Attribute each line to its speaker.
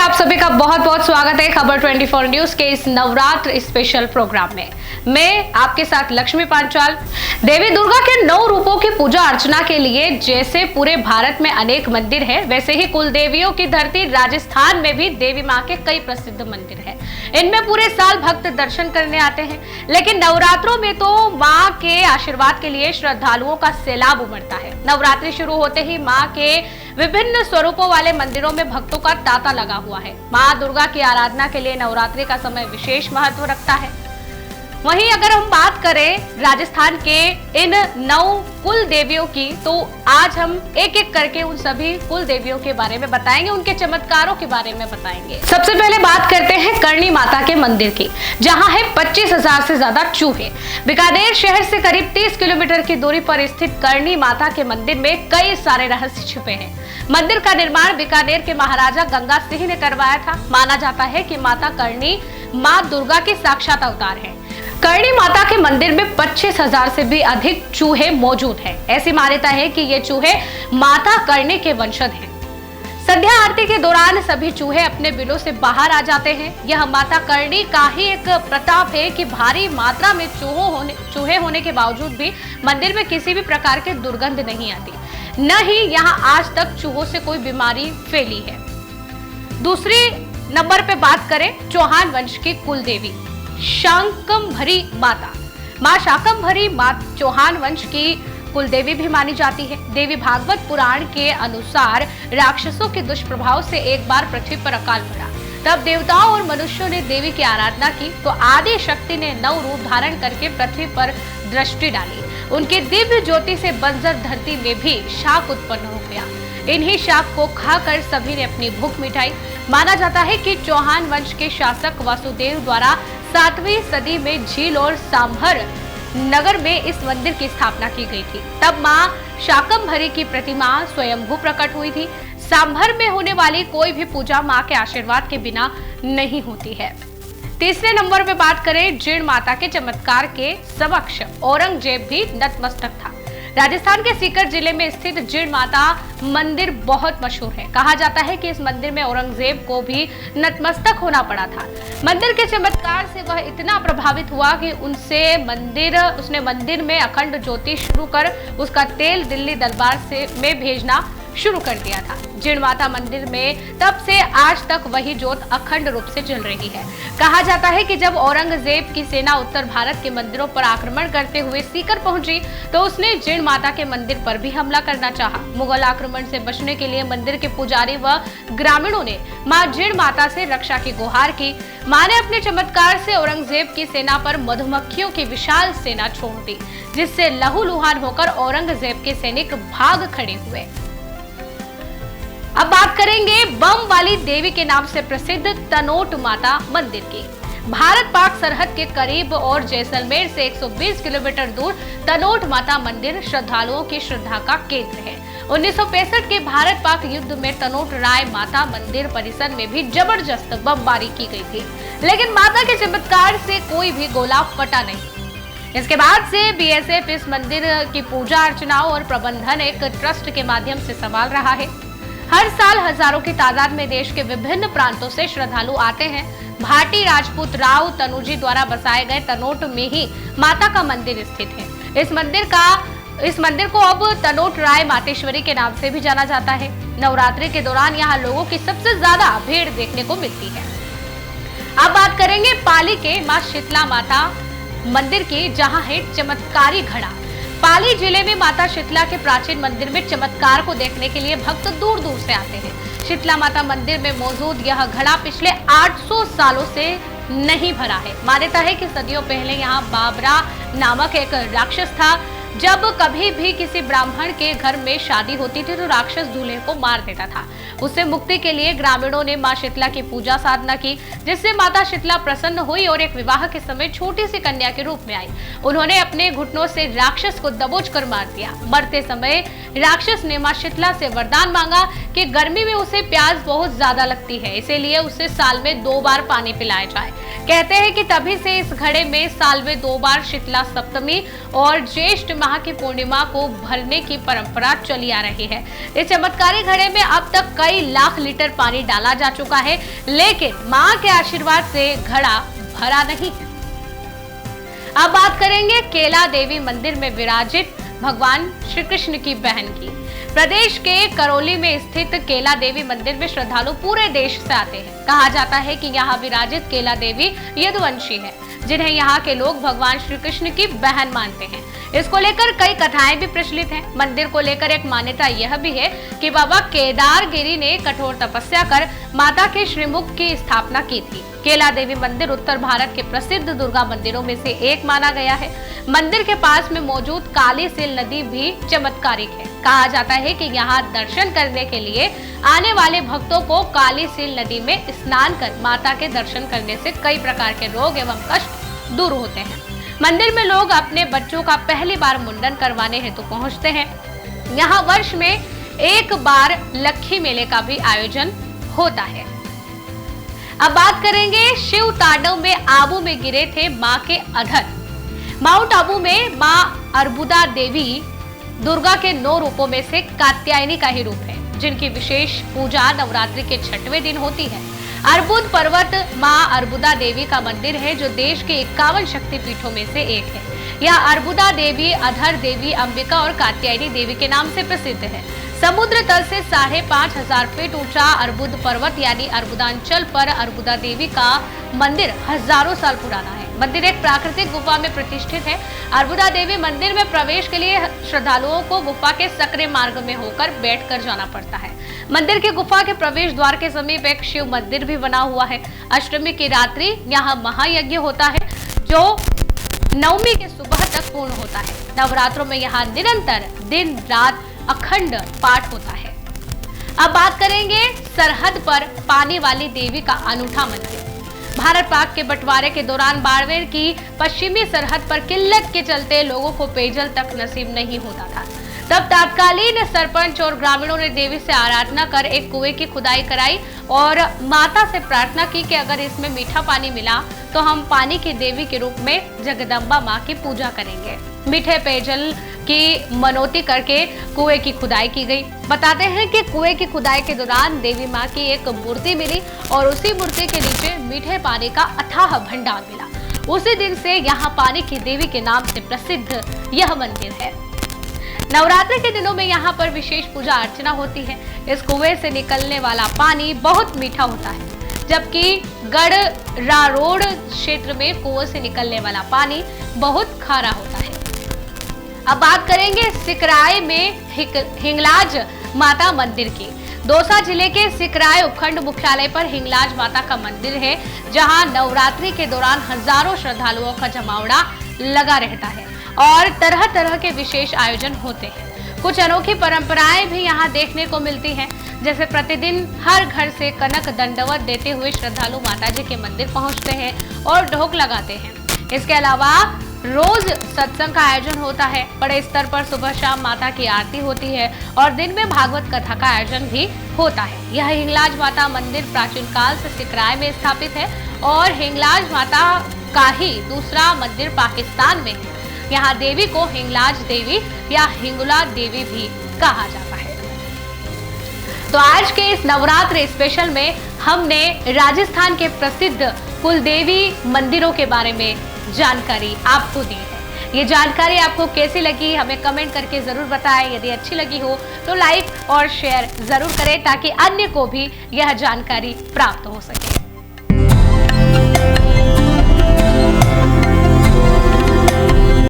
Speaker 1: आप सभी का बहुत बहुत स्वागत है खबर 24 न्यूज के इस नवरात्र स्पेशल प्रोग्राम में। मैं आपके साथ लक्ष्मी पांचाल। देवी दुर्गा के 9 रूपों की पूजा अर्चना के लिए जैसे पूरे भारत में अनेक मंदिर है, वैसे ही कुल देवियों की धरती राजस्थान में भी देवी माँ के कई प्रसिद्ध मंदिर है। इनमें पूरे साल भक्त दर्शन करने आते हैं, लेकिन नवरात्रों में तो माँ के आशीर्वाद के लिए श्रद्धालुओं का सैलाब उमड़ता है। नवरात्रि शुरू होते ही माँ के विभिन्न स्वरूपों वाले मंदिरों में भक्तों का तांता लगा हुआ है। माँ दुर्गा की आराधना के लिए नवरात्रि का समय विशेष महत्व रखता है। वहीं अगर हम बात करें राजस्थान के इन 9 कुल देवियों की, तो आज हम एक एक करके उन सभी कुल देवियों के बारे में बताएंगे, उनके चमत्कारों के बारे में बताएंगे। सबसे पहले बात करते हैं करणी माता के मंदिर की, जहां है 25,000 से ज्यादा चूहे। बीकानेर शहर से करीब 30 किलोमीटर की दूरी पर स्थित करणी माता के मंदिर में कई सारे रहस्य छिपे हैं। मंदिर का निर्माण बीकानेर के महाराजा गंगा सिंह ने करवाया था। माना जाता है कि माता करणी माँ दुर्गा के साक्षात अवतार है। करणी माता के मंदिर में 25,000 से भी अधिक चूहे मौजूद हैं। ऐसी मान्यता है कि ये चूहे माता करणी के वंशज हैं। संध्या आरती के दौरान सभी चूहे अपने बिलों से बाहर आ जाते हैं। यह माता करणी का ही एक प्रताप है कि भारी मात्रा में चूहे होने के बावजूद भी मंदिर में किसी भी प्रकार की दुर्गंध नहीं आती, न ही यहाँ आज तक चूहों से कोई बीमारी फैली है। दूसरी नंबर पे बात करें चौहान वंश की कुल देवी शाकंभरी माता। माँ शाकंभरी चौहान वंश की कुल देवी भी मानी जाती है। देवी भागवत पुराण के अनुसार राक्षसों के दुष्प्रभाव से एक बार पृथ्वी पर अकाल पड़ा। तब देवताओं और मनुष्यों ने देवी की आराधना की तो आदि शक्ति ने 9 रूप धारण करके पृथ्वी पर दृष्टि डाली। उनके दिव्य ज्योति से बंजर धरती में भी शाक उत्पन्न हो गया। इन्हीं शाक को खाकर सभी ने अपनी भूख मिटाई। माना जाता है कि चौहान वंश के शासक वासुदेव द्वारा 7वीं सदी में झील और सांभर नगर में इस मंदिर की स्थापना की गई थी। तब मां शाकंभरी की प्रतिमा स्वयंभू प्रकट हुई थी। सांभर में होने वाली कोई भी पूजा मां के आशीर्वाद के बिना नहीं होती है। तीसरे नंबर पे बात करें जीण माता के चमत्कार के समक्ष औरंगजेब भी नतमस्तक था। राजस्थान के सीकर जिले में स्थित जीण माता मंदिर बहुत मशहूर है। कहा जाता है कि इस मंदिर में औरंगजेब को भी नतमस्तक होना पड़ा था। मंदिर के चमत्कार से वह इतना प्रभावित हुआ कि उसने मंदिर में अखंड ज्योति शुरू कर उसका तेल दिल्ली दरबार में भेजना शुरू कर दिया था। जीण माता मंदिर में तब से आज तक वही ज्योत अखंड रूप से जल रही है। कहा जाता है कि जब औरंगजेब की सेना उत्तर भारत के मंदिरों पर आक्रमण करते हुए सीकर पहुंची तो उसने जीण माता के मंदिर पर भी हमला करना चाहा। मुगल आक्रमण से बचने के लिए मंदिर के पुजारी व ग्रामीणों ने मां जीण माता से रक्षा की गुहार की। मां ने अपने चमत्कार से औरंगजेब की सेना पर मधुमक्खियों की विशाल सेना छोड़ दी, जिससे लहूलुहान होकर औरंगजेब के सैनिक भाग खड़े हुए। अब बात करेंगे बम वाली देवी के नाम से प्रसिद्ध तनोट माता मंदिर की। भारत पाक सरहद के करीब और जैसलमेर से 120 किलोमीटर दूर तनोट माता मंदिर श्रद्धालुओं की श्रद्धा का केंद्र है। 1965 के भारत पाक युद्ध में तनोट राय माता मंदिर परिसर में भी जबरदस्त बमबारी की गई थी, लेकिन माता के चमत्कार से कोई भी गोला फटा नहीं। इसके बाद से बीएसएफ इस मंदिर की पूजा अर्चना और प्रबंधन एक ट्रस्ट के माध्यम से संभाल रहा है। हर साल हजारों की तादाद में देश के विभिन्न प्रांतों से श्रद्धालु आते हैं। भाटी राजपूत राव तनुजी द्वारा बसाए गए तनोट में ही माता का मंदिर स्थित है। इस मंदिर को अब तनोट राय मातेश्वरी के नाम से भी जाना जाता है। नवरात्रि के दौरान यहाँ लोगों की सबसे ज्यादा भीड़ देखने को मिलती है। अब बात करेंगे पाली के माँ शीतला माता मंदिर की, जहाँ है चमत्कारी घड़ा। पाली जिले में माता शीतला के प्राचीन मंदिर में चमत्कार को देखने के लिए भक्त दूर दूर से आते हैं। शीतला माता मंदिर में मौजूद यह घड़ा पिछले 800 सालों से नहीं भरा है। मान्यता है कि सदियों पहले यहाँ बाबरा नामक एक राक्षस था। जब कभी भी किसी ब्राह्मण के घर में शादी होती थी तो राक्षस दूल्हे को मार देता था। उससे मुक्ति के लिए ग्रामीणों ने मां शीतला की पूजा साधना की, जिससे माता शीतला प्रसन्न हुई और एक विवाह के समय छोटी सी कन्या के रूप में आई। उन्होंने अपने घुटनों से राक्षस को दबोच कर मार दिया। मरते समय राक्षस ने मां शीतला से वरदान मांगा कि गर्मी में उसे प्यास बहुत ज्यादा लगती है, इसीलिए उसे साल में 2 बार पानी पिलाया जाए। कहते हैं कि तभी से इस घड़े में साल में 2 बार शीतला सप्तमी और ज्येष्ठ माह की पूर्णिमा को भरने की परंपरा चली आ रही है। इस चमत्कारी घड़े में अब तक कई लाख लीटर पानी डाला जा चुका है, लेकिन मां के आशीर्वाद से घड़ा भरा नहीं है। अब बात करेंगे केला देवी मंदिर में विराजित भगवान श्री कृष्ण की बहन की। प्रदेश के करौली में स्थित केला देवी मंदिर में श्रद्धालु पूरे देश से आते हैं। कहा जाता है कि यहाँ विराजित केला देवी यदुवंशी है, जिन्हें यहाँ के लोग भगवान श्री कृष्ण की बहन मानते हैं। इसको लेकर कई कथाएं भी प्रचलित हैं। मंदिर को लेकर एक मान्यता यह भी है कि बाबा केदारगिरी ने कठोर तपस्या कर माता के श्रीमुख की स्थापना की थी। केला देवी मंदिर उत्तर भारत के प्रसिद्ध दुर्गा मंदिरों में से एक माना गया है। मंदिर के पास में मौजूद काली सील नदी भी चमत्कारिक है। कहा जाता है कि यहाँ दर्शन करने के लिए आने वाले भक्तों को काली सील नदी में स्नान कर माता के दर्शन करने से कई प्रकार के रोग एवं कष्ट दूर होते हैं। मंदिर में लोग अपने बच्चों का पहली बार मुंडन करवाने हेतु पहुंचते हैं। यहाँ वर्ष में एक बार लक्खी मेले का भी आयोजन होता है। अब बात करेंगे शिव तांडव में आबू में गिरे थे मां के अधर। माउंट आबू में मां अर्बुदा देवी दुर्गा के 9 रूपों में से कात्यायनी का ही रूप है, जिनकी विशेष पूजा नवरात्रि के 6वें दिन होती है। अर्बुद पर्वत मां अर्बुदा देवी का मंदिर है, जो देश के 51 शक्तिपीठों में से एक है। यह अर्बुदा देवी, अधर देवी, अंबिका और कात्यायनी देवी के नाम से प्रसिद्ध है। समुद्र तल से 5,500 फीट ऊंचा अर्बुद पर्वत यानी अर्बुदांचल पर अर्बुदा देवी का मंदिर हजारों साल पुराना है। मंदिर एक प्राकृतिक गुफा में प्रतिष्ठित है। अर्बुदा देवी मंदिर में प्रवेश के लिए श्रद्धालुओं को गुफा के सकरे मार्ग में होकर बैठकर जाना पड़ता है। मंदिर की गुफा के प्रवेश द्वार के समीप एक शिव मंदिर भी बना हुआ है। अष्टमी की रात्रि यहाँ महायज्ञ होता है, जो नवमी के सुबह तक पूर्ण होता है। नवरात्रों में यहाँ निरंतर दिन रात अखंड पाठ होता है। अब बात करेंगे सरहद पर पानी वाली देवी का अनूठा मंदिर। भारत पाक के बंटवारे के दौरान बाड़मेर की पश्चिमी सरहद पर किल्लत के चलते लोगों को पेयजल तक नसीब नहीं होता था। तब तत्कालीन सरपंच और ग्रामीणों ने देवी से आराधना कर एक कुएं की खुदाई कराई और माता से प्रार्थना की कि अगर इसमें मीठा पानी मिला तो हम पानी की देवी के रूप में जगदम्बा माँ की पूजा करेंगे। मीठे पेयजल की मनौती करके कुएं की खुदाई की गई। बताते हैं कि कुएं की खुदाई के दौरान देवी माँ की एक मूर्ति मिली और उसी मूर्ति के नीचे मीठे पानी का अथाह भंडार मिला। उसी दिन से यहाँ पानी की देवी के नाम से प्रसिद्ध यह मंदिर है। नवरात्रि के दिनों में यहाँ पर विशेष पूजा अर्चना होती है। इस कुएं से निकलने वाला पानी बहुत मीठा होता है, जबकि गढ़रारोड़ क्षेत्र में कुएं से निकलने वाला पानी बहुत खारा होता है। अब बात करेंगे सिकराय में हिंगलाज माता मंदिर की। दौसा जिले के सिकराय उपखंड मुख्यालय पर हिंगलाज माता का मंदिर है, जहां नवरात्रि के दौरान हजारों श्रद्धालुओं का जमावड़ा लगा रहता है और तरह तरह के विशेष आयोजन होते हैं। कुछ अनोखी परंपराएं भी यहाँ देखने को मिलती हैं, जैसे प्रतिदिन हर घर से कनक दंडवत देते हुए श्रद्धालु माता जी के मंदिर पहुँचते हैं और ढोक लगाते हैं। इसके अलावा रोज सत्संग का आयोजन होता है। बड़े स्तर पर सुबह शाम माता की आरती होती है और दिन में भागवत कथा का आयोजन भी होता है। यह हिंगलाज माता मंदिर प्राचीन काल से सिकराय में स्थापित है और हिंगलाज माता का ही दूसरा मंदिर पाकिस्तान में है। यहाँ देवी को हिंगलाज देवी या हिंगुला देवी भी कहा जाता है। तो आज के इस नवरात्र स्पेशल में हमने राजस्थान के प्रसिद्ध कुलदेवी मंदिरों के बारे में जानकारी आपको दी है। ये जानकारी आपको कैसी लगी हमें कमेंट करके जरूर बताएं। यदि अच्छी लगी हो तो लाइक और शेयर जरूर करें, ताकि अन्य को भी यह जानकारी प्राप्त हो सके।